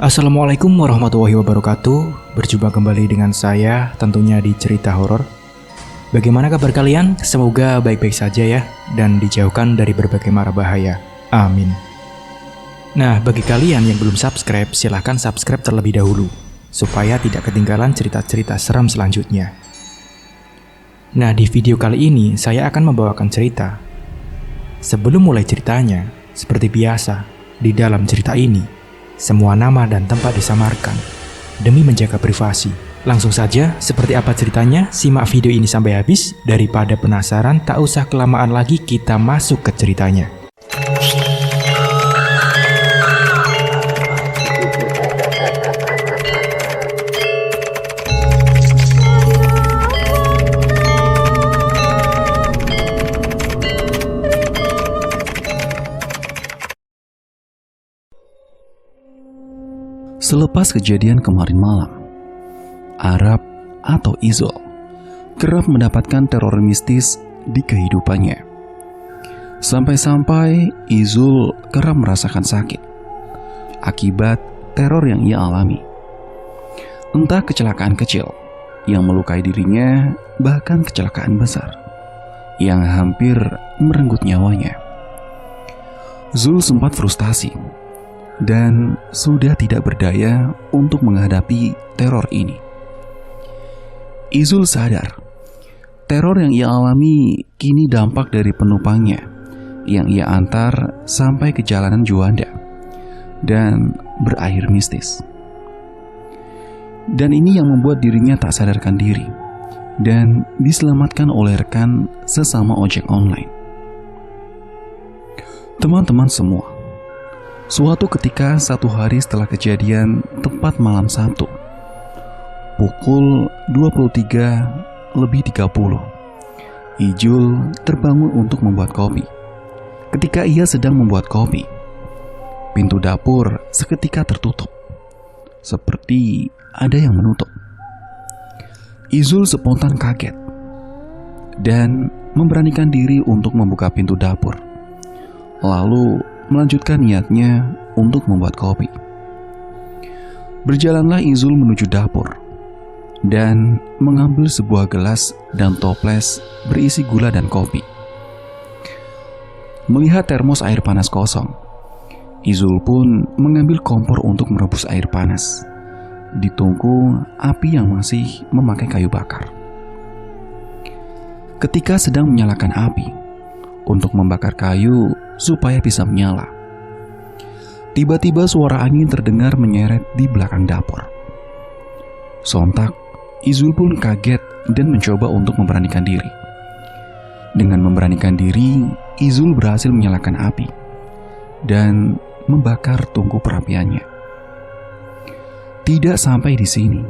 Assalamualaikum warahmatullahi wabarakatuh. Berjumpa kembali dengan saya tentunya di cerita horor. Bagaimana kabar kalian? Semoga baik-baik saja ya dan dijauhkan dari berbagai mara bahaya. Amin. Nah, bagi kalian yang belum subscribe, silahkan subscribe terlebih dahulu supaya tidak ketinggalan cerita-cerita seram selanjutnya. Nah, di video kali ini saya akan membawakan cerita. Sebelum mulai ceritanya, seperti biasa, di dalam cerita ini semua nama dan tempat disamarkan demi menjaga privasi. Langsung saja, seperti apa ceritanya? Simak video ini sampai habis. Daripada penasaran, tak usah kelamaan lagi, kita masuk ke ceritanya. Selepas kejadian kemarin malam, Arab atau Izul kerap mendapatkan teror mistis di kehidupannya. Sampai-sampai Izul kerap merasakan sakit akibat teror yang ia alami. Entah kecelakaan kecil yang melukai dirinya, bahkan kecelakaan besar yang hampir merenggut nyawanya. Zul sempat frustasi dan sudah tidak berdaya untuk menghadapi teror ini. Izul sadar, teror yang ia alami kini dampak dari penumpangnya yang ia antar sampai ke jalanan Juanda dan berakhir mistis. Dan ini yang membuat dirinya tak sadarkan diri dan diselamatkan oleh rekan sesama ojek online. Teman-teman semua, suatu ketika satu hari setelah kejadian tepat malam Sabtu pukul 23:30, Izul terbangun untuk membuat kopi. Ketika ia sedang membuat kopi, pintu dapur seketika tertutup, seperti ada yang menutup. Izul spontan kaget dan memberanikan diri untuk membuka pintu dapur, lalu melanjutkan niatnya untuk membuat kopi. Berjalanlah Izul menuju dapur dan mengambil sebuah gelas dan toples berisi gula dan kopi. Melihat termos air panas kosong, Izul pun mengambil kompor untuk merebus air panas di tungku api yang masih memakai kayu bakar. Ketika sedang menyalakan api untuk membakar kayu supaya bisa menyala, tiba-tiba suara angin terdengar menyeret di belakang dapur. Sontak, Izul pun kaget dan mencoba untuk memberanikan diri. Dengan memberanikan diri, Izul berhasil menyalakan api dan membakar tungku perapiannya. Tidak sampai di sini,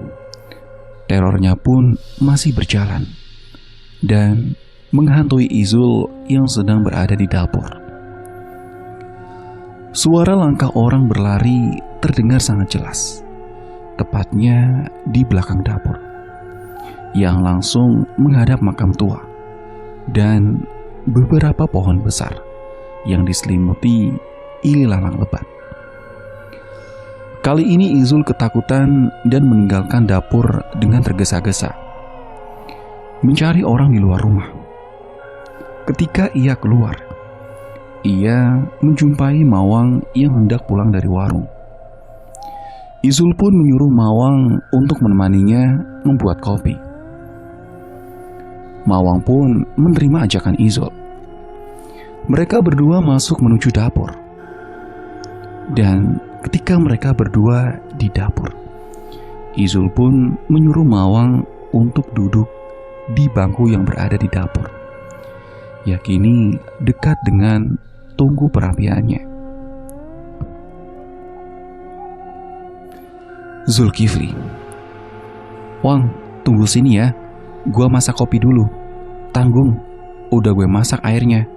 terornya pun masih berjalan dan menghantui Izul yang sedang berada di dapur. Suara langkah orang berlari terdengar sangat jelas, tepatnya di belakang dapur, yang langsung menghadap makam tua dan beberapa pohon besar yang diselimuti ilalang lebat. Kali ini Izul ketakutan dan meninggalkan dapur dengan tergesa-gesa, mencari orang di luar rumah. Ketika ia keluar, ia menjumpai Mawang yang hendak pulang dari warung. Izul pun menyuruh Mawang untuk menemaninya membuat kopi. Mawang pun menerima ajakan Izul. Mereka berdua masuk menuju dapur. Dan ketika mereka berdua di dapur, Izul pun menyuruh Mawang untuk duduk di bangku yang berada di dapur, yakini dekat dengan tungku perapiannya. Zulkifli, "Wang, tunggu sini ya, gua masak kopi dulu. Tanggung, udah gue masak airnya,"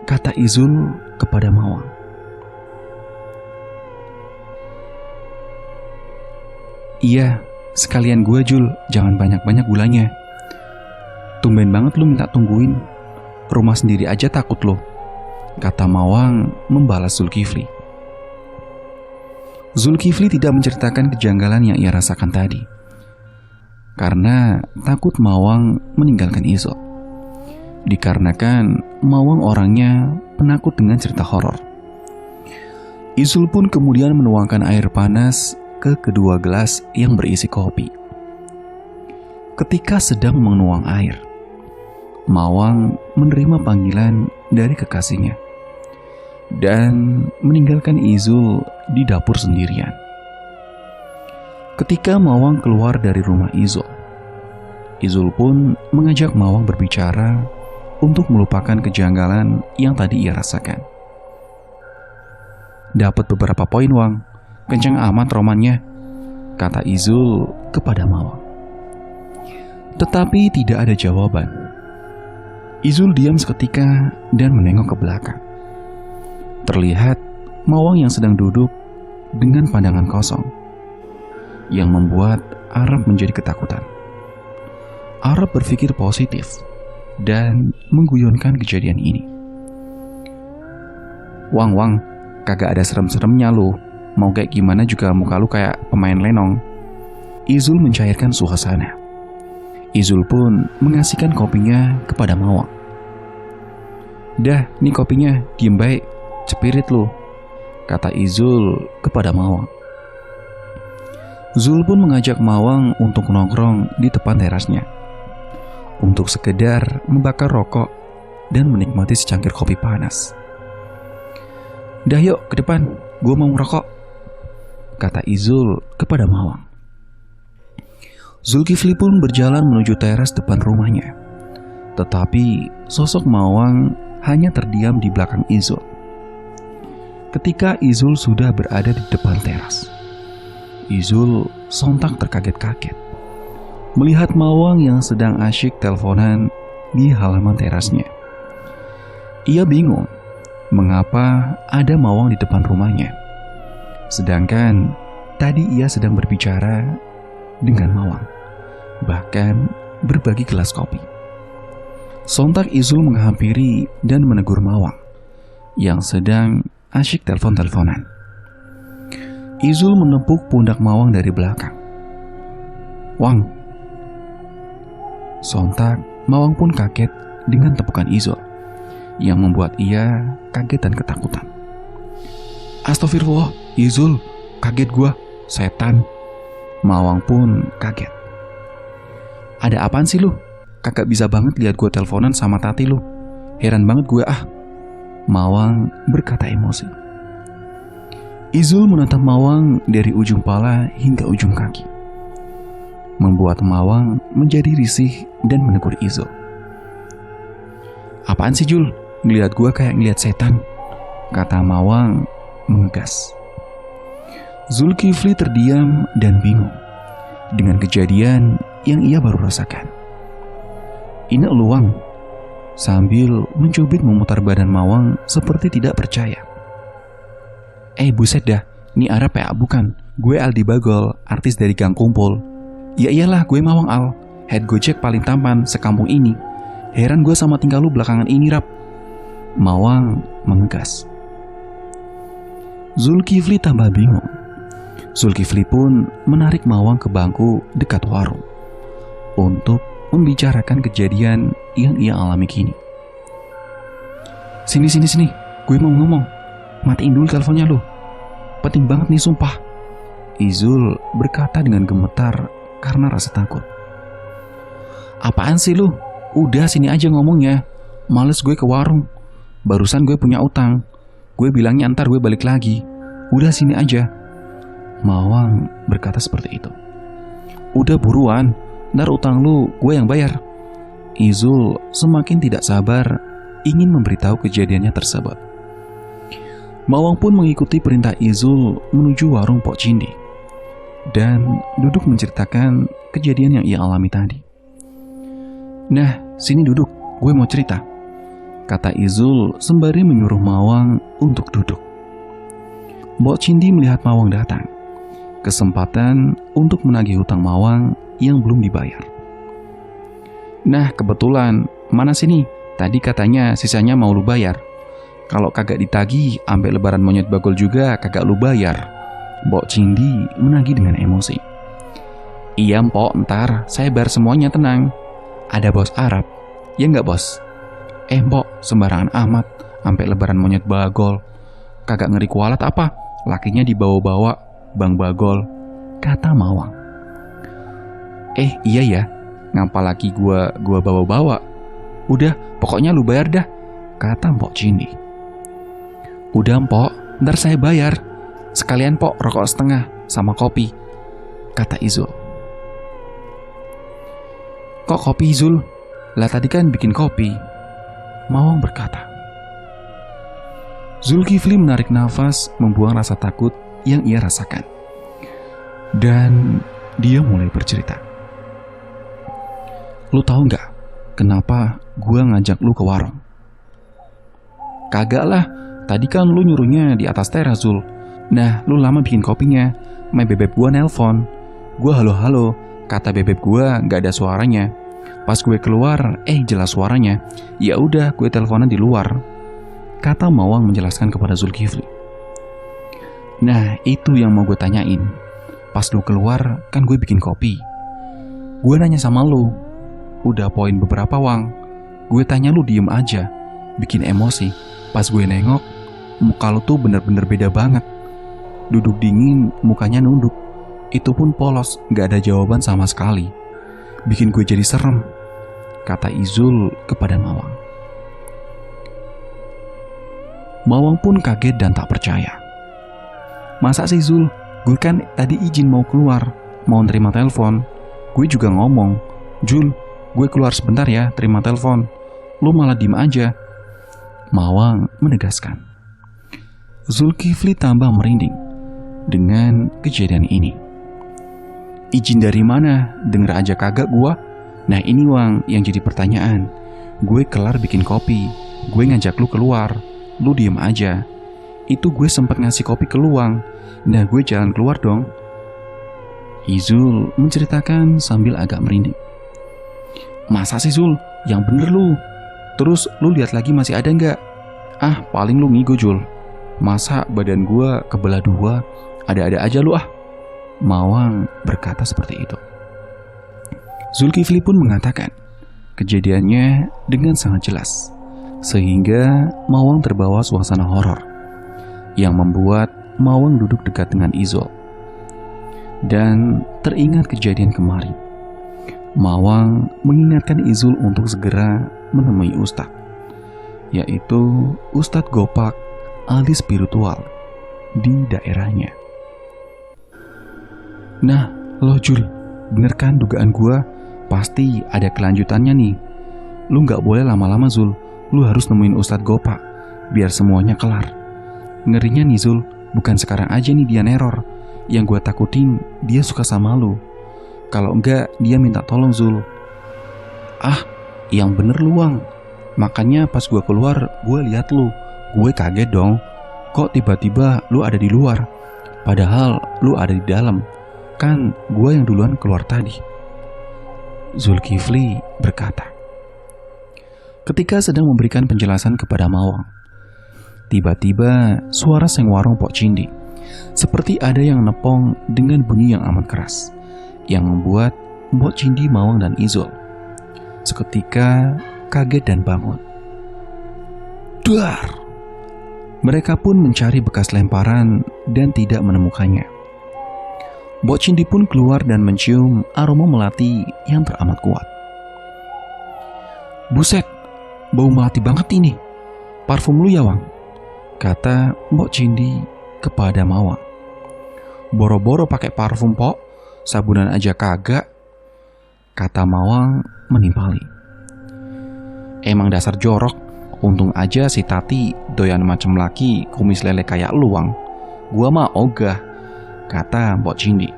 kata Izul kepada Mawang. "Iya, sekalian gue Jul, jangan banyak-banyak gulanya. Tumben banget lu minta tungguin, rumah sendiri aja takut lo," kata Mawang membalas Zulkifli. Zulkifli tidak menceritakan kejanggalan yang ia rasakan tadi, karena takut Mawang meninggalkan Izul. Dikarenakan Mawang orangnya penakut dengan cerita horor. Izul pun kemudian menuangkan air panas ke kedua gelas yang berisi kopi. Ketika sedang menuang air, Mawang menerima panggilan dari kekasihnya dan meninggalkan Izul di dapur sendirian. Ketika Mawang keluar dari rumah Izul, Izul pun mengajak Mawang berbicara untuk melupakan kejanggalan yang tadi ia rasakan. "Dapat beberapa poin, Wang. Kenceng amat romannya," kata Izul kepada Mawang. Tetapi tidak ada jawaban. Izul diam seketika dan menengok ke belakang. Terlihat Mawang yang sedang duduk dengan pandangan kosong, yang membuat Arab menjadi ketakutan. Arab berpikir positif dan mengguyonkan kejadian ini. Wang, kagak ada serem-seremnya lu. Mau kayak gimana juga muka lu kayak pemain lenong." Izul mencairkan suasana. Izul pun mengasihkan kopinya kepada Mawang. "Dah, nih kopinya, diem baik, cepirit lu," kata Izul kepada Mawang. Zul pun mengajak Mawang untuk nongkrong di depan terasnya, untuk sekedar membakar rokok dan menikmati secangkir kopi panas. "Dah yuk ke depan, gue mau ngerokok," kata Izul kepada Mawang. Zulkifli pun berjalan menuju teras depan rumahnya. Tetapi sosok Mawang hanya terdiam di belakang Izul. Ketika Izul sudah berada di depan teras, Izul sontak terkaget-kaget melihat Mawang yang sedang asyik teleponan di halaman terasnya. Ia bingung mengapa ada Mawang di depan rumahnya, sedangkan tadi ia sedang berbicara dengan Mawang, bahkan berbagi gelas kopi. Sontak Izul menghampiri dan menegur Mawang yang sedang asyik telepon-teleponan. Izul menepuk pundak Mawang dari belakang. "Wang." Sontak Mawang pun kaget dengan tepukan Izul, yang membuat ia kaget dan ketakutan. "Astagfirullah, Izul, kaget gua, setan." Mawang pun kaget. "Ada apaan sih lu? Kagak bisa banget lihat gue teleponan sama tati lu. Heran banget gue ah." Mawang berkata emosi. Izul menatap Mawang dari ujung pala hingga ujung kaki, membuat Mawang menjadi risih dan menegur Izul. "Apaan sih Jul? Ngeliat gue kayak ngeliat setan," kata Mawang mengegas. Zulkifli terdiam dan bingung dengan kejadian yang ia baru rasakan. "Ini elu Wang," sambil mencubit memutar badan Mawang seperti tidak percaya. Buset dah, ini Arab ya bukan? Gue Aldi Bagol, artis dari Gang Kumpul." "Ya iyalah, gue Mawang Al, head Gojek paling tampan sekampung ini. Heran gue sama tingkah lu belakangan ini, Rap." Mawang mengegas. Zulkifli tambah bingung. Zulkifli pun menarik Mawang ke bangku dekat warung untuk membicarakan kejadian yang ia alami kini. Sini, gue mau ngomong. Matiin dulu teleponnya lu. Penting banget nih sumpah," Izul berkata dengan gemetar karena rasa takut. "Apaan sih lu? Udah sini aja ngomongnya. Males gue ke warung. Barusan gue punya utang. Gue bilangnya ntar gue balik lagi. Udah sini aja." Mawang berkata seperti itu. "Udah buruan, ntar utang lu gue yang bayar." Izul semakin tidak sabar ingin memberitahu kejadiannya tersebut. Mawang pun mengikuti perintah Izul menuju warung Pok Cindi dan duduk menceritakan kejadian yang ia alami tadi. "Nah, sini duduk, gue mau cerita," kata Izul sembari menyuruh Mawang untuk duduk. Pok Cindi melihat Mawang datang, kesempatan untuk menagih hutang Mawang yang belum dibayar. "Nah, kebetulan, mana sini? Tadi katanya sisanya mau lu bayar. Kalau kagak ditagih, ambek lebaran monyet Bagol juga kagak lu bayar," Mbok Cindi menagih dengan emosi. Iya mpok, ntar saya bayar semuanya, tenang. Ada bos Arab, ya nggak bos? Mbok, sembarangan amat, sampai lebaran monyet bagol. Kagak ngeri kualat apa? Lakinya dibawa-bawa, Bang Bagol, kata Mawang. Iya ya, ngapa laki gua bawa-bawa? Udah, pokoknya lu bayar dah, kata Mbok Cindi. Udah mpok, ntar saya bayar. Sekalian pok rokok setengah sama kopi, kata Izul. Kok kopi Izul? Lah tadi kan bikin kopi, Mawang berkata. Zulkifli menarik nafas, membuang rasa takut yang ia rasakan. Dan dia mulai bercerita. Lu tahu nggak kenapa gua ngajak lu ke warung? Kagak lah, tadi kan lu nyuruhnya di atas teras, Zul. Nah, lu lama bikin kopinya. Bebeb gua nelpon. Gua halo-halo, kata bebeb gua nggak ada suaranya. Pas gue keluar, jelas suaranya. Ya udah, gue teleponan di luar, kata Mawang menjelaskan kepada Zulkifli. Nah, itu yang mau gue tanyain. Pas lu keluar, kan gue bikin kopi. Gue nanya sama lu, udah poin beberapa Wang. Gue tanya lu diem aja, bikin emosi. Pas gue nengok, muka lu tuh bener-bener beda banget. Duduk dingin, mukanya nunduk. Itu pun polos, gak ada jawaban sama sekali. Bikin gue jadi serem, kata Izul kepada Mawang. Mawang pun kaget dan tak percaya. Masa sih Zul? Gue kan tadi izin mau keluar, mau nerima telepon. Gue juga ngomong, Jul, gue keluar sebentar ya, terima telepon. Lu malah diem aja, Mawang menegaskan. Zulkifli tambah merinding dengan kejadian ini. Izin dari mana? Denger aja kagak gua. Nah ini Wang yang jadi pertanyaan. Gue kelar bikin kopi, gue ngajak lu keluar, lu diem aja. Itu gue sempat ngasih kopi ke lu Wang. Nah gue jalan keluar dong, Izul menceritakan sambil agak merinding. Masa sih Zul? Yang bener lu. Terus lu lihat lagi masih ada nggak? Paling lu ngigo Jul. Masa badan gue kebelah dua? Ada-ada aja lu ah. Mawang berkata seperti itu. Zulkifli pun mengatakan kejadiannya dengan sangat jelas, sehingga Mawang terbawa suasana horor yang membuat Mawang duduk dekat dengan Izul. Dan teringat kejadian kemarin, Mawang mengingatkan Izul untuk segera menemui Ustadz, yaitu Ustadz Gopak, ahli spiritual di daerahnya. Nah, lo Jul, bener kan dugaan gua? Pasti ada kelanjutannya nih. Lu gak boleh lama-lama Zul. Lu harus nemuin Ustadz Gopak, biar semuanya kelar. Ngerinya nih Zul, bukan sekarang aja nih dia neror. Yang gua takutin, dia suka sama lu. Kalau enggak, dia minta tolong Zul. Yang bener lu Wang. Makanya pas gua keluar, gua lihat lu. Gue kaget dong. Kok tiba-tiba lu ada di luar? Padahal lu ada di dalam. Kan gue yang duluan keluar tadi, Zulkifli berkata. Ketika sedang memberikan penjelasan kepada Mawang, tiba-tiba suara seng warung Pok Cindi seperti ada yang nepong dengan bunyi yang amat keras, yang membuat Mbok Cindi, Mawang, dan Izul seketika kaget dan bangun. Duar! Mereka pun mencari bekas lemparan dan tidak menemukannya. Mbok Cindi pun keluar dan mencium aroma melati yang teramat kuat. Buset, bau melati banget ini. Parfum lu ya Wang? Kata Mbok Cindi kepada Mawang. Boro-boro pakai parfum Pok, sabunan aja kagak, kata Mawang menimpali. Emang dasar jorok. Untung aja si Tati doyan macem laki kumis lele kayak lu Wang. Gua mah ogah, kata Mbok Cindi.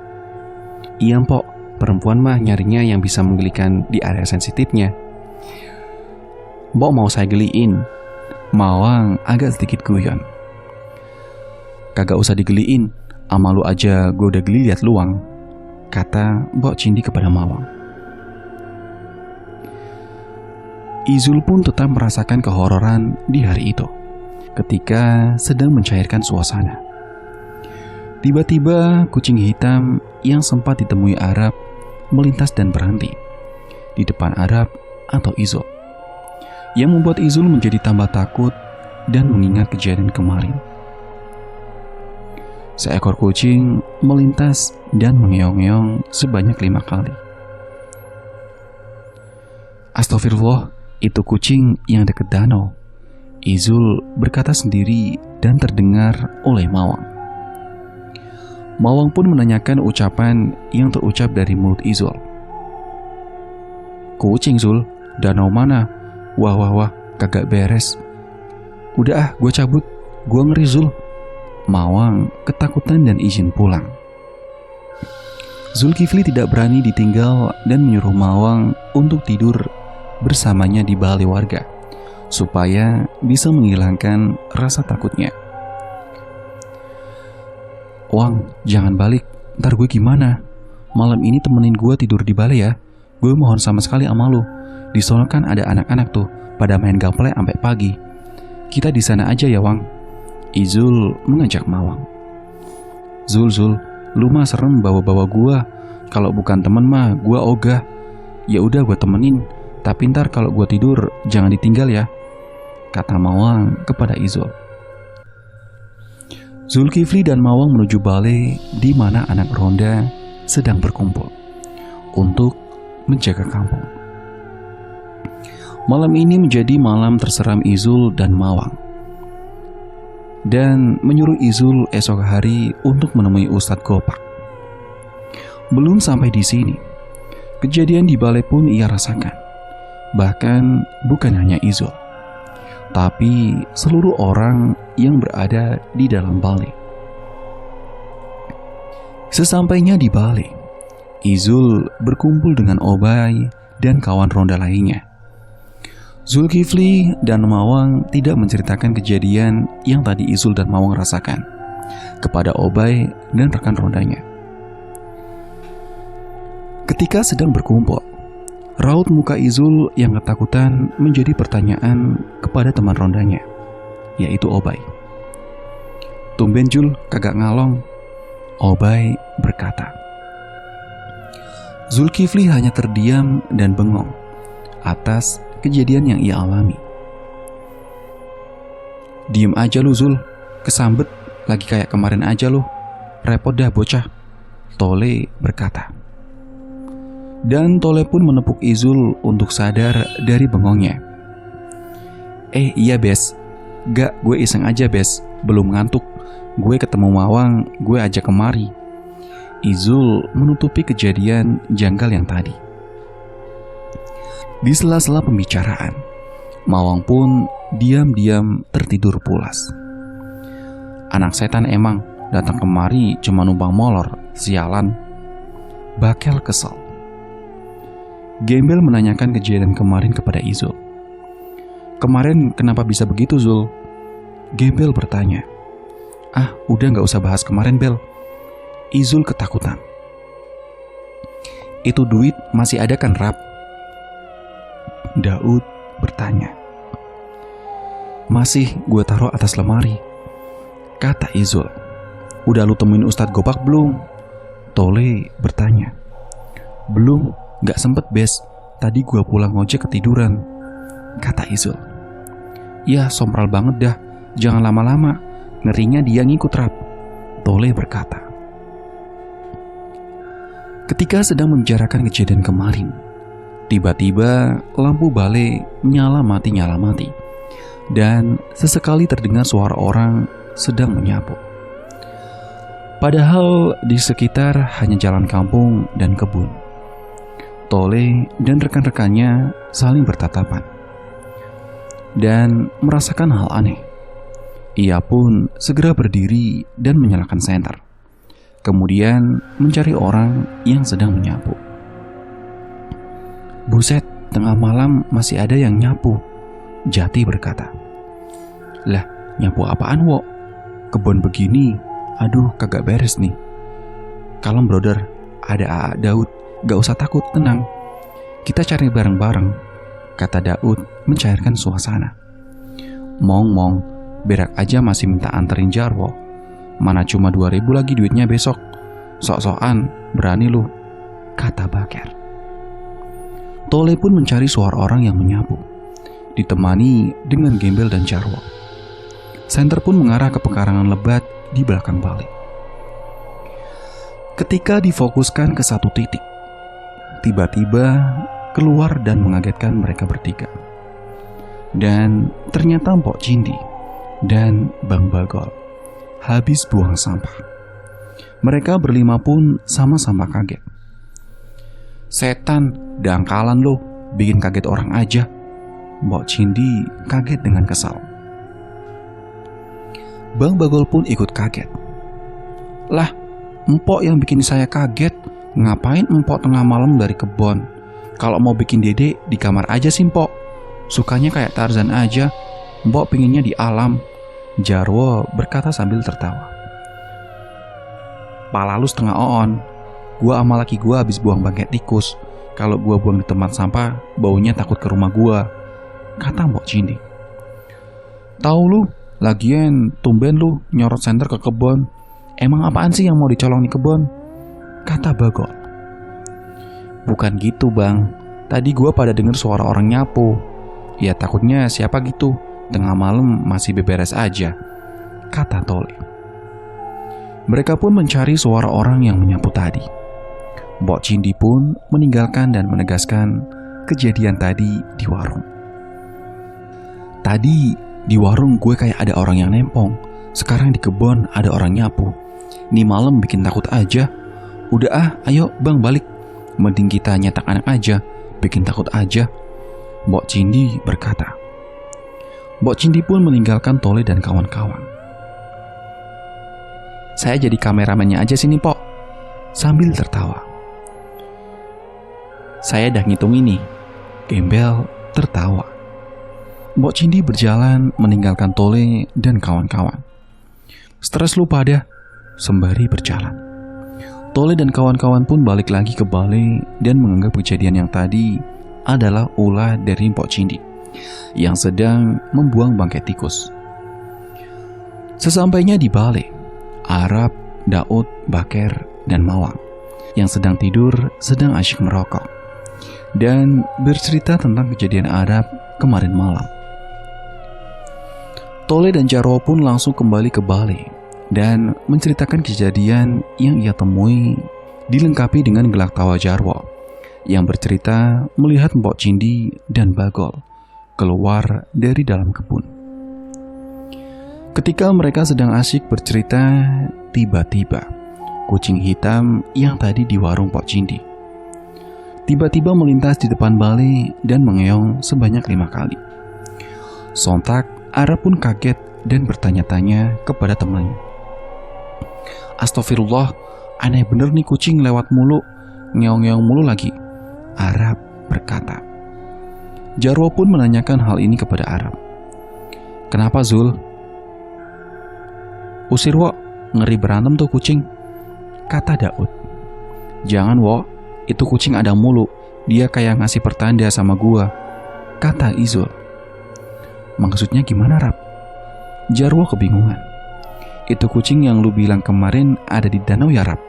Iya Mpok, perempuan mah nyarinya yang bisa menggelikan di area sensitifnya. Mbok mau saya geliin? Mawang agak sedikit guyon. Kagak usah digeliin, ama lu aja gue udah geli liat lu Wang, kata Mbok Cindi kepada Mawang. Izul pun tetap merasakan kehororan di hari itu ketika sedang mencairkan suasana. Tiba-tiba kucing hitam yang sempat ditemui Arab melintas dan berhenti di depan Arab atau Izul, yang membuat Izul menjadi tambah takut dan mengingat kejadian kemarin. Seekor kucing melintas dan mengeong-ngeong sebanyak 5 kali. Astagfirullah, itu kucing yang dekat danau, Izul berkata sendiri dan terdengar oleh Mawang. Mawang pun menanyakan ucapan yang terucap dari mulut Izul. Kucing Zul, danau mana? Wah, kagak beres. Udah gue cabut, gue ngeri Zul. Mawang ketakutan dan izin pulang. Zulkifli tidak berani ditinggal dan menyuruh Mawang untuk tidur bersamanya di balai warga, supaya bisa menghilangkan rasa takutnya. Wang, jangan balik, ntar gue gimana? Malam ini temenin gue tidur di balai ya. Gue mohon sama sekali sama lu. Di sana kan ada anak-anak tuh, pada main gaple sampai pagi. Kita di sana aja ya, Wang. Izul mengajak Mawang. Zul, lu mah serem bawa-bawa gue. Kalau bukan temen mah gue ogah. Ya udah gue temenin, tapi ntar kalau gue tidur jangan ditinggal ya, kata Mawang kepada Izul. Zulkifli dan Mawang menuju balai di mana anak ronda sedang berkumpul untuk menjaga kampung. Malam ini menjadi malam terseram Izul dan Mawang, dan menyuruh Izul esok hari untuk menemui Ustadz Gopak. Belum sampai di sini, kejadian di balai pun ia rasakan. Bahkan bukan hanya Izul, tapi seluruh orang yang berada di dalam balai. Sesampainya di balai, Izul berkumpul dengan Obay dan kawan ronda lainnya. Zulkifli dan Mawang tidak menceritakan kejadian yang tadi Izul dan Mawang rasakan kepada Obay dan rekan rondanya. Ketika sedang berkumpul, raut muka Izul yang ketakutan menjadi pertanyaan kepada teman rondanya, yaitu Obay. Tumben Jul, kagak ngalong, Obay berkata. Zulkifli hanya terdiam dan bengong atas kejadian yang ia alami. Diem aja lu Zul, kesambet lagi kayak kemarin aja lu, repot dah bocah, Tole berkata. Dan Tole pun menepuk Izul untuk sadar dari bengongnya. Iya Bes, gak, gue iseng aja Bes, belum ngantuk. Gue ketemu Mawang, gue ajak kemari. Izul menutupi kejadian janggal yang tadi. Di sela-sela pembicaraan, Mawang pun diam-diam tertidur pulas. Anak setan emang, datang kemari cuma numpang molor, sialan. Bakel kesal. Gembel menanyakan kejadian kemarin kepada Izul. Kemarin kenapa bisa begitu Zul? Gembel bertanya. Udah gak usah bahas kemarin Bel. Izul ketakutan. Itu duit masih ada kan Rap? Daud bertanya. Masih, gue taruh atas lemari, kata Izul. Udah lu temuin Ustadz Gopak belum? Tole bertanya. Belum, gak sempet Bes. Tadi gue pulang ngojek ketiduran, kata Izul. Ya sompral banget dah, jangan lama-lama, ngerinya dia ngikut Rap, Tole berkata. Ketika sedang membicarakan kejadian kemarin, tiba-tiba lampu balai nyala mati, dan sesekali terdengar suara orang sedang menyapu. Padahal di sekitar hanya jalan kampung dan kebun. Tole dan rekan-rekannya saling bertatapan dan merasakan hal aneh. Ia pun segera berdiri dan menyalakan senter, kemudian mencari orang yang sedang menyapu. Buset, tengah malam masih ada yang nyapu, Jati berkata. Lah, nyapu apaan Wo? Kebun begini, aduh kagak beres nih. Kalem brother, ada AA Daud, gak usah takut, tenang. Kita cari bareng-bareng, kata Daud mencairkan suasana. Mong, berak aja masih minta anterin Jarwo. Mana cuma 2.000 lagi duitnya besok. Sok-sokan, berani lu, kata Baker. Tole pun mencari suara orang yang menyapu, ditemani dengan Gembel dan Jarwo. Senter pun mengarah ke pekarangan lebat di belakang balik. Ketika difokuskan ke satu titik, tiba-tiba keluar dan mengagetkan mereka bertiga. Dan ternyata Mpok Cindi dan Bang Bagol habis buang sampah. Mereka berlima pun sama-sama kaget. Setan, dangkalan lo, bikin kaget orang aja. Mpok Cindi kaget dengan kesal. Bang Bagol pun ikut kaget. Lah, Mpok yang bikin saya kaget. Ngapain Mpok tengah malam dari kebon? Kalau mau bikin Dede di kamar aja sih Mpok. Sukanya kayak Tarzan aja. Mpok pinginnya di alam, Jarwo berkata sambil tertawa. Pala lu setengah on. Gua sama laki gua habis buang bangkai tikus. Kalau gua buang di tempat sampah, baunya takut ke rumah gua, kata Mpok Cindi. Tahu lu, lagian tumben lu nyorot senter ke kebon. Emang apaan sih yang mau dicolong di kebon? Kata Bagol. Bukan gitu bang. Tadi gua pada denger suara orang nyapu. Ya takutnya siapa gitu. Tengah malam masih beberes aja, kata Tole. Mereka pun mencari suara orang yang menyapu tadi. Mpok Cindi pun meninggalkan dan menegaskan kejadian tadi di warung. Tadi di warung gue kayak ada orang yang nempong. Sekarang di kebon ada orang nyapu. Ini malam bikin takut aja. Udah ayo bang balik. Mending kita nyetak anak aja, bikin takut aja, Mpok Cindi berkata. Mpok Cindi pun meninggalkan Tole dan kawan-kawan. Saya jadi kameramennya aja sini Pok, sambil tertawa. Saya dah ngitung ini, Gembel tertawa. Mpok Cindi berjalan meninggalkan Tole dan kawan-kawan. Stres lu pada, sembari berjalan. Tole dan kawan-kawan pun balik lagi ke balai dan menganggap kejadian yang tadi adalah ulah dari Mpok Cindi yang sedang membuang bangkai tikus. Sesampainya di balai, Arab, Daud, Baker, dan Mawang yang sedang tidur sedang asyik merokok dan bercerita tentang kejadian Arab kemarin malam. Tole dan Jarwo pun langsung kembali ke balai dan menceritakan kejadian yang ia temui, dilengkapi dengan gelak tawa Jarwo yang bercerita melihat Mpok Cindi dan Bagol keluar dari dalam kebun. Ketika mereka sedang asyik bercerita, tiba-tiba kucing hitam yang tadi di warung Mpok Cindi tiba-tiba melintas di depan balai dan mengeong sebanyak 5 kali. Sontak, Arab pun kaget dan bertanya-tanya kepada temannya. Astagfirullah, aneh bener nih kucing lewat mulu, ngeong-ngeong mulu lagi, Arab berkata. Jarwo pun menanyakan hal ini kepada Arab. Kenapa Zul? Usir Wok, ngeri berantem tuh kucing, kata Daud. Jangan Wok, itu kucing ada mulu, dia kayak ngasih pertanda sama gua, kata Izul. Maksudnya gimana Rab? Jarwo kebingungan. Itu kucing yang lu bilang kemarin ada di danau ya Rab?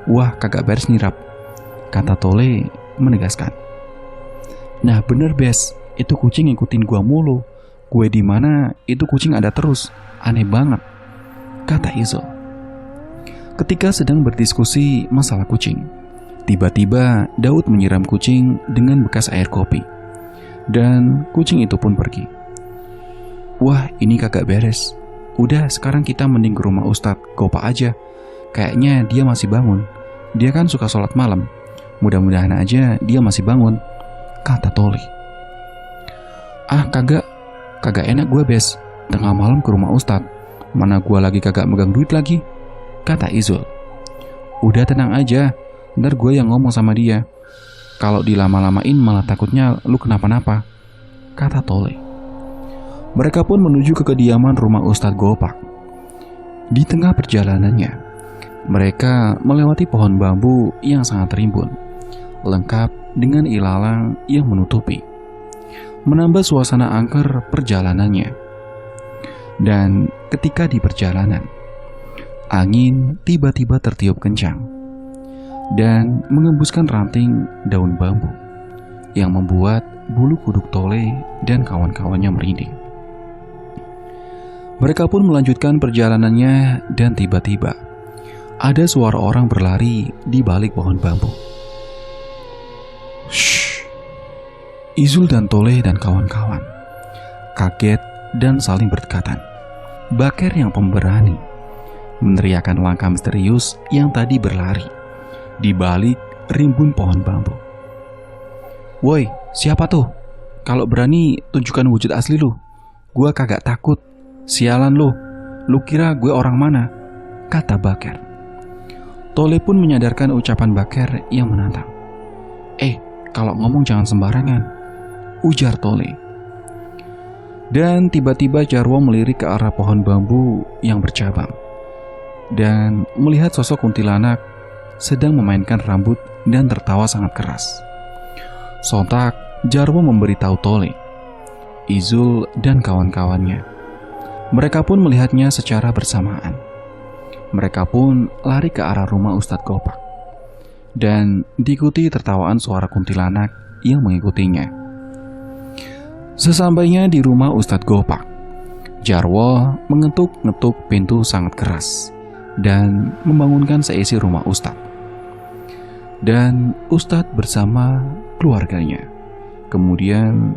Wah kagak beres nih Rab, kata Tole menegaskan. Nah bener Bes, itu kucing ngikutin gua mulu. Gue di mana itu kucing ada terus, aneh banget, kata Izul. Ketika sedang berdiskusi masalah kucing, tiba-tiba Daud menyiram kucing dengan bekas air kopi, dan kucing itu pun pergi. Wah ini kagak beres. Udah sekarang kita mending ke rumah Ustadz Gopa aja. Kayaknya dia masih bangun. Dia kan suka sholat malam. Mudah-mudahan aja dia masih bangun, kata Tole. Ah kagak enak gue Bes, tengah malam ke rumah Ustadz. Mana gue lagi kagak megang duit lagi, kata Izul. Udah tenang aja, ntar gue yang ngomong sama dia. Kalau dilama-lamain malah takutnya lu kenapa-napa, kata Tole. Mereka pun menuju ke kediaman rumah Ustadz Gopak. Di tengah perjalanannya, mereka melewati pohon bambu yang sangat rimbun, lengkap dengan ilalang yang menutupi, menambah suasana angker perjalanannya. Dan ketika di perjalanan, angin tiba-tiba tertiup kencang dan mengembuskan ranting daun bambu yang membuat bulu kuduk Tole dan kawan-kawannya merinding. Mereka pun melanjutkan perjalanannya dan tiba-tiba ada suara orang berlari di balik pohon bambu. Shh. Izul dan Tole dan kawan-kawan kaget dan saling berdekatan. Baker yang pemberani meneriakkan langkah misterius yang tadi berlari di balik rimbun pohon bambu. Woi, siapa tuh? Kalau berani tunjukkan wujud asli lu. Gua kagak takut. Sialan lu. Lu kira gue orang mana? Kata Baker. Tole pun menyadarkan ucapan Baker yang menantang. Kalau ngomong jangan sembarangan, ujar Tole. Dan tiba-tiba Jarwo melirik ke arah pohon bambu yang bercabang dan melihat sosok kuntilanak sedang memainkan rambut dan tertawa sangat keras. Sontak Jarwo memberitahu Tole, Izul dan kawan-kawannya. Mereka pun melihatnya secara bersamaan. Mereka pun lari ke arah rumah Ustadz Gopak dan diikuti tertawaan suara kuntilanak yang mengikutinya. Sesampainya di rumah Ustadz Gopak, Jarwo mengetuk-ngetuk pintu sangat keras dan membangunkan seisi rumah Ustadz. Dan Ustadz bersama keluarganya kemudian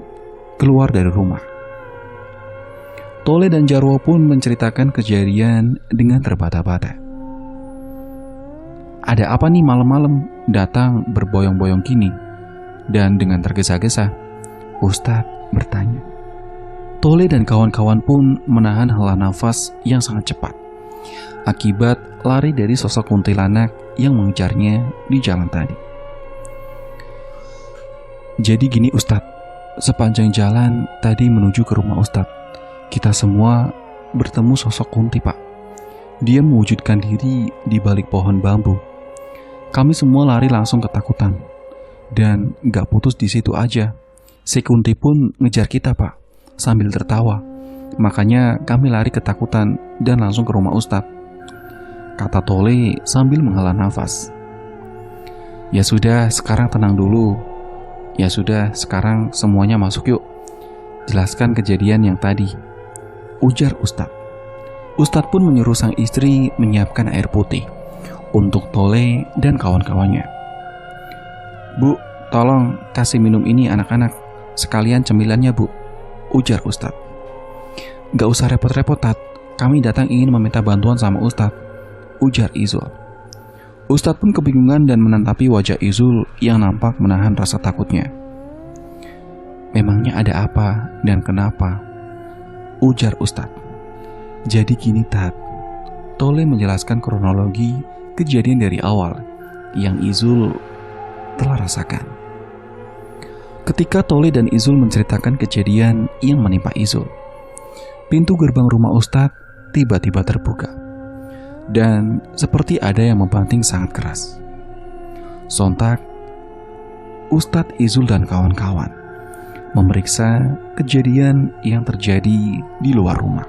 keluar dari rumah. Tole dan Jarwo pun menceritakan kejadian dengan terbata-bata. Ada apa nih malam-malam datang berboyong-boyong gini? Dan dengan tergesa-gesa, Ustadz bertanya. Tole dan kawan-kawan pun menahan hela nafas yang sangat cepat akibat lari dari sosok kuntilanak yang mengejarnya di jalan tadi. Jadi gini Ustadz, sepanjang jalan tadi menuju ke rumah Ustadz, kita semua bertemu sosok kunti Pak. Dia mewujudkan diri di balik pohon bambu. Kami semua lari langsung ketakutan. Dan gak putus di situ aja. Si kunti pun ngejar kita Pak, sambil tertawa. Makanya kami lari ketakutan dan langsung ke rumah Ustadz, kata Tole sambil menghela nafas. Ya sudah, sekarang tenang dulu. Ya sudah, sekarang semuanya masuk yuk. Jelaskan kejadian yang tadi, ujar Ustadz. Ustadz pun menyuruh sang istri menyiapkan air putih untuk Tole dan kawan-kawannya. Bu, tolong kasih minum ini anak-anak, sekalian cemilannya Bu, ujar Ustadz. Gak usah repot-repot Tat, kami datang ingin meminta bantuan sama Ustadz, ujar Izul. Ustadz pun kebingungan dan menatapi wajah Izul yang nampak menahan rasa takutnya. Memangnya ada apa dan kenapa? Ujar Ustadz. Jadi gini Tat, Tole menjelaskan kronologi kejadian dari awal yang Izul telah rasakan. Ketika Tole dan Izul menceritakan kejadian yang menimpa Izul, pintu gerbang rumah Ustadz tiba-tiba terbuka dan seperti ada yang membanting sangat keras. Sontak, Ustadz, Izul dan kawan-kawan memeriksa kejadian yang terjadi di luar rumah.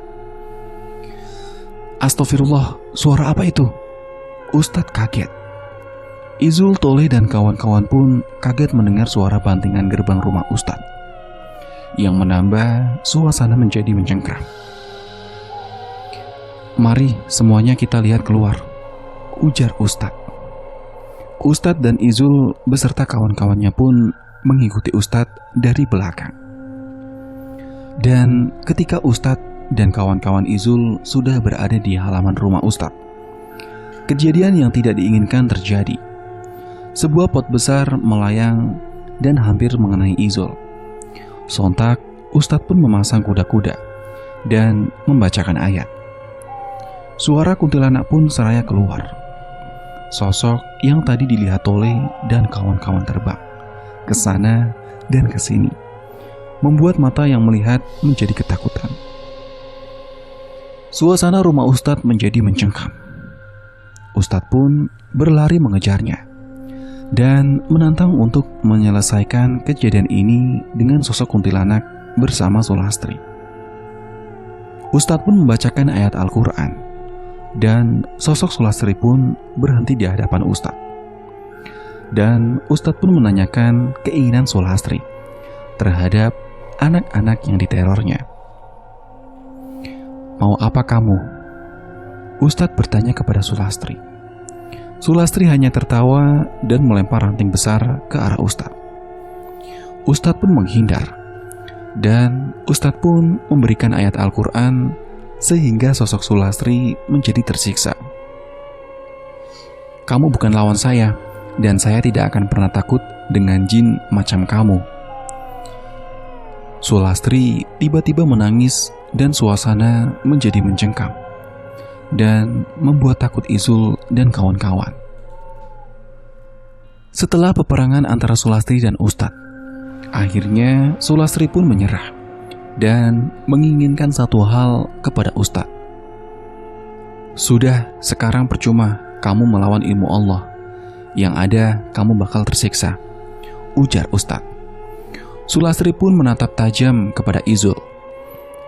Astagfirullah, suara apa itu? Ustadz kaget. Izul, Tole dan kawan-kawan pun kaget mendengar suara bantingan gerbang rumah Ustadz yang menambah suasana menjadi mencengkram. Mari semuanya kita lihat keluar, ujar Ustadz. Ustadz dan Izul beserta kawan-kawannya pun mengikuti Ustadz dari belakang. Dan ketika Ustadz dan kawan-kawan Izul sudah berada di halaman rumah Ustadz, kejadian yang tidak diinginkan terjadi. Sebuah pot besar melayang dan hampir mengenai Izul. Sontak, Ustadz pun memasang kuda-kuda dan membacakan ayat. Suara kuntilanak pun seraya keluar. Sosok yang tadi dilihat Tole dan kawan-kawan terbang ke sana dan ke sini, membuat mata yang melihat menjadi ketakutan. Suasana rumah Ustadz menjadi mencengkam. Ustadz pun berlari mengejarnya dan menantang untuk menyelesaikan kejadian ini dengan sosok kuntilanak bersama Sulastri. Ustadz pun membacakan ayat Al-Quran dan sosok Sulastri pun berhenti di hadapan Ustadz. Dan Ustadz pun menanyakan keinginan Sulastri terhadap anak-anak yang diterornya. "Mau apa kamu?" Ustadz bertanya kepada Sulastri. Sulastri hanya tertawa dan melempar ranting besar ke arah Ustadz. Ustadz pun menghindar, dan Ustadz pun memberikan ayat Al-Quran sehingga sosok Sulastri menjadi tersiksa. "Kamu bukan lawan saya, dan saya tidak akan pernah takut dengan jin macam kamu." Sulastri tiba-tiba menangis dan suasana menjadi mencengkam dan membuat takut Izul dan kawan-kawan. Setelah peperangan antara Sulastri dan Ustadz, akhirnya Sulastri pun menyerah dan menginginkan satu hal kepada Ustadz. "Sudah, sekarang percuma kamu melawan ilmu Allah. Yang ada kamu bakal tersiksa," ujar Ustadz. Sulastri pun menatap tajam kepada Izul,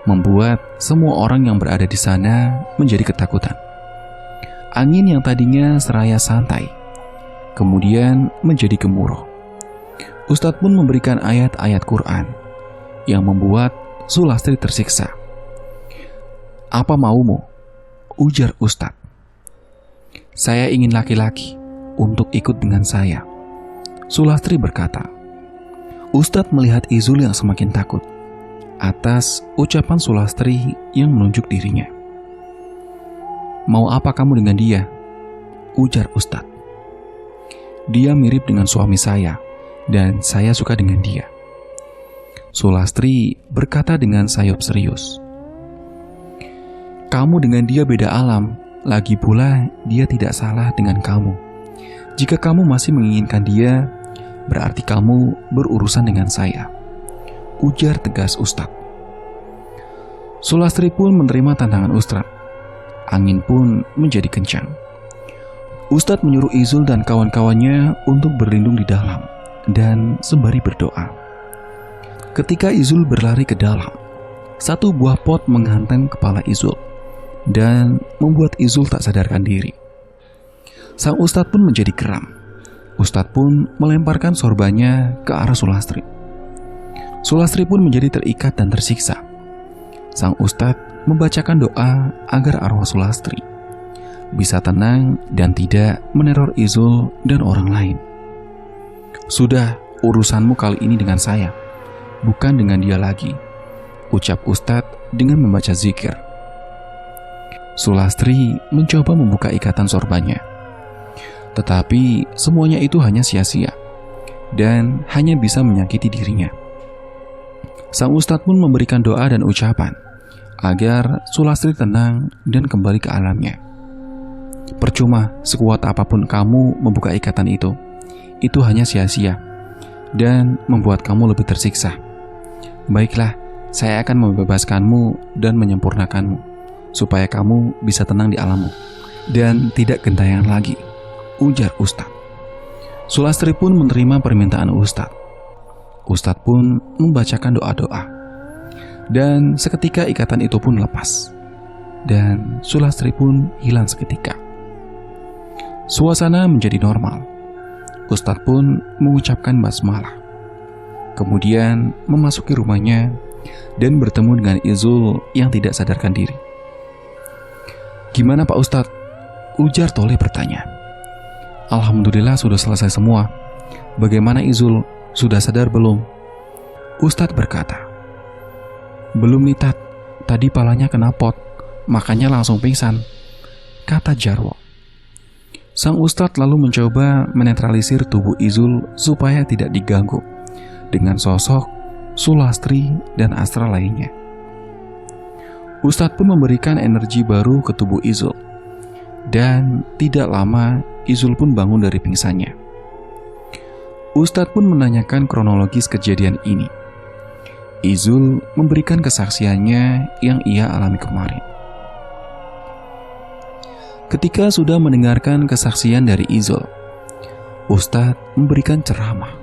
membuat semua orang yang berada di sana menjadi ketakutan. Angin yang tadinya seraya santai, kemudian menjadi gemuruh. Ustadz pun memberikan ayat-ayat Quran yang membuat Sulastri tersiksa. "Apa maumu?" ujar Ustadz. "Saya ingin laki-laki untuk ikut dengan saya," Sulastri berkata. Ustadz melihat Izul yang semakin takut atas ucapan Sulastri yang menunjuk dirinya. "Mau apa kamu dengan dia?" ujar Ustadz. "Dia mirip dengan suami saya, dan saya suka dengan dia," Sulastri berkata dengan sayup serius. "Kamu dengan dia beda alam, lagi pula dia tidak salah dengan kamu. Jika kamu masih menginginkan dia, berarti kamu berurusan dengan saya," ujar tegas Ustadz. Sulastri pun menerima tantangan Ustadz. Angin pun menjadi kencang. Ustadz menyuruh Izul dan kawan-kawannya untuk berlindung di dalam dan sembari berdoa. Ketika Izul berlari ke dalam, satu buah pot menghantam kepala Izul dan membuat Izul tak sadarkan diri. Sang Ustadz pun menjadi geram. Ustadz pun melemparkan sorbannya ke arah Sulastri. Sulastri pun menjadi terikat dan tersiksa. Sang Ustadz membacakan doa agar arwah Sulastri bisa tenang dan tidak meneror Izul dan orang lain. "Sudah, urusanmu kali ini dengan saya, bukan dengan dia lagi," ucap Ustadz dengan membaca zikir. Sulastri mencoba membuka ikatan sorbannya, tetapi semuanya itu hanya sia-sia dan hanya bisa menyakiti dirinya. Sang Ustadz pun memberikan doa dan ucapan agar Sulastri tenang dan kembali ke alamnya. "Percuma sekuat apapun kamu membuka ikatan itu hanya sia-sia dan membuat kamu lebih tersiksa. Baiklah, saya akan membebaskanmu dan menyempurnakanmu, supaya kamu bisa tenang di alammu dan tidak gentayangan lagi," ujar Ustadz. Sulastri pun menerima permintaan Ustadz. Ustadz pun membacakan doa-doa, dan seketika ikatan itu pun lepas, dan Sulastri pun hilang seketika. Suasana menjadi normal. Ustadz pun mengucapkan basmalah, kemudian memasuki rumahnya dan bertemu dengan Izul yang tidak sadarkan diri. "Gimana Pak Ustadz?" ujar Toleh bertanya. "Alhamdulillah sudah selesai semua. Bagaimana Izul, sudah sadar belum?" Ustadz berkata. "Belum nih Tat, tadi palanya kena pot, makanya langsung pingsan," kata Jarwo. Sang Ustadz lalu mencoba menetralisir tubuh Izul supaya tidak diganggu dengan sosok Sulastri dan astral lainnya. Ustadz pun memberikan energi baru ke tubuh Izul, dan tidak lama Izul pun bangun dari pingsannya. Ustadz pun menanyakan kronologis kejadian ini. Izul memberikan kesaksiannya yang ia alami kemarin. Ketika sudah mendengarkan kesaksian dari Izul, Ustadz memberikan ceramah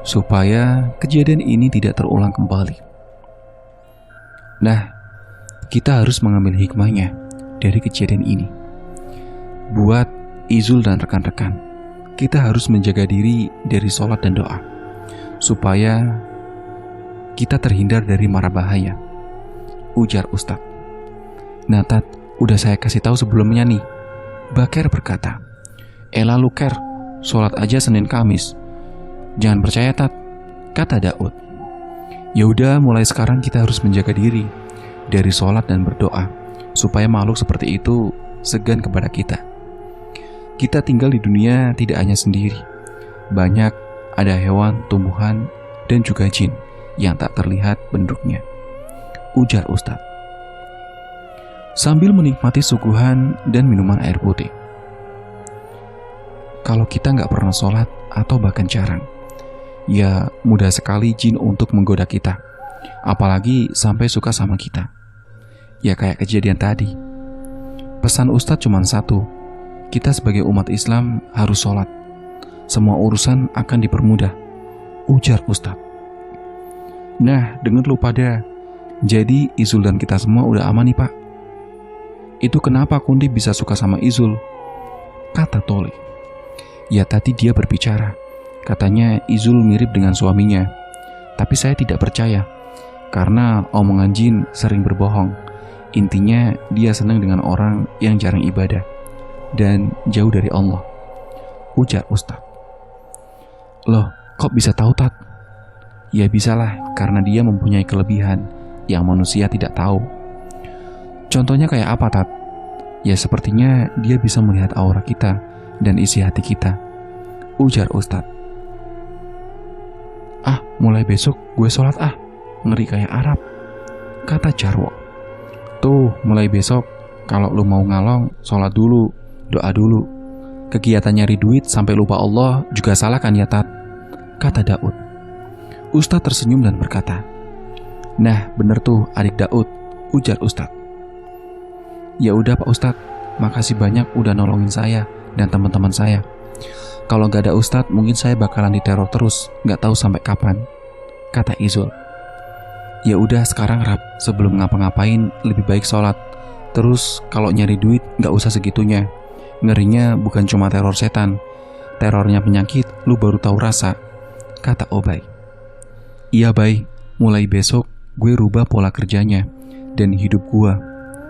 supaya kejadian ini tidak terulang kembali. Nah, kita harus mengambil hikmahnya dari kejadian ini. Buat Izul dan rekan-rekan, kita harus menjaga diri dari sholat dan doa, supaya kita terhindar dari mara bahaya, ujar Ustadz. Nah Tat, udah saya kasih tahu sebelumnya nih. Baker berkata, elah lu Ker, sholat aja Senin Kamis. Jangan percaya Tat, kata Daud. Ya udah, mulai sekarang kita harus menjaga diri dari sholat dan berdoa, supaya makhluk seperti itu segan kepada kita. Kita tinggal di dunia tidak hanya sendiri. Banyak ada hewan, tumbuhan, dan juga jin yang tak terlihat bentuknya, ujar Ustadz. Sambil menikmati suguhan dan minuman air putih. Kalau kita nggak pernah sholat atau bahkan jarang, ya mudah sekali jin untuk menggoda kita, apalagi sampai suka sama kita. Ya kayak kejadian tadi. Pesan Ustadz cuma satu, kita sebagai umat Islam harus sholat. Semua urusan akan dipermudah, ujar Ustadz. Nah, dengar lu pada, jadi Izul dan kita semua udah aman nih Pak. Itu kenapa Kundi bisa suka sama Izul? Kata Tole. Ya tadi dia berbicara, katanya Izul mirip dengan suaminya. Tapi saya tidak percaya, karena omongan jin sering berbohong. Intinya dia senang dengan orang yang jarang ibadah dan jauh dari Allah, ujar Ustadz. Loh, kok bisa tahu Tat? Ya bisalah, karena dia mempunyai kelebihan yang manusia tidak tahu. Contohnya kayak apa Tat? Ya sepertinya dia bisa melihat aura kita dan isi hati kita, ujar Ustadz. Ah, mulai besok gue sholat ah, ngeri kayak Arab, kata Jarwo. Tuh, mulai besok kalau lu mau ngalong, sholat dulu, doa dulu. Kegiatan nyari duit sampai lupa Allah juga salah kan ya Tat? Kata Daud. Ustadz tersenyum dan berkata, nah bener tuh adik Daud, ujar Ustadz. Ya udah Pak Ustadz, makasih banyak udah nolongin saya dan teman-teman saya. Kalau gak ada Ustadz, mungkin saya bakalan diteror terus, gak tahu sampai kapan, kata Izul. Ya udah sekarang Rap, sebelum ngapa-ngapain lebih baik sholat. Terus kalau nyari duit gak usah segitunya. Ngerinya bukan cuma teror setan, terornya penyakit lu baru tahu rasa, kata Obay. Iya Bay, mulai besok gue rubah pola kerjanya dan hidup gua,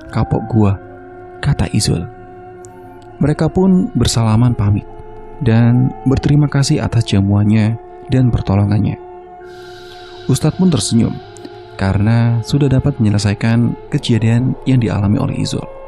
kapok gua, kata Izul. Mereka pun bersalaman pamit dan berterima kasih atas jamuannya dan pertolongannya. Ustadz pun tersenyum karena sudah dapat menyelesaikan kejadian yang dialami oleh Izul.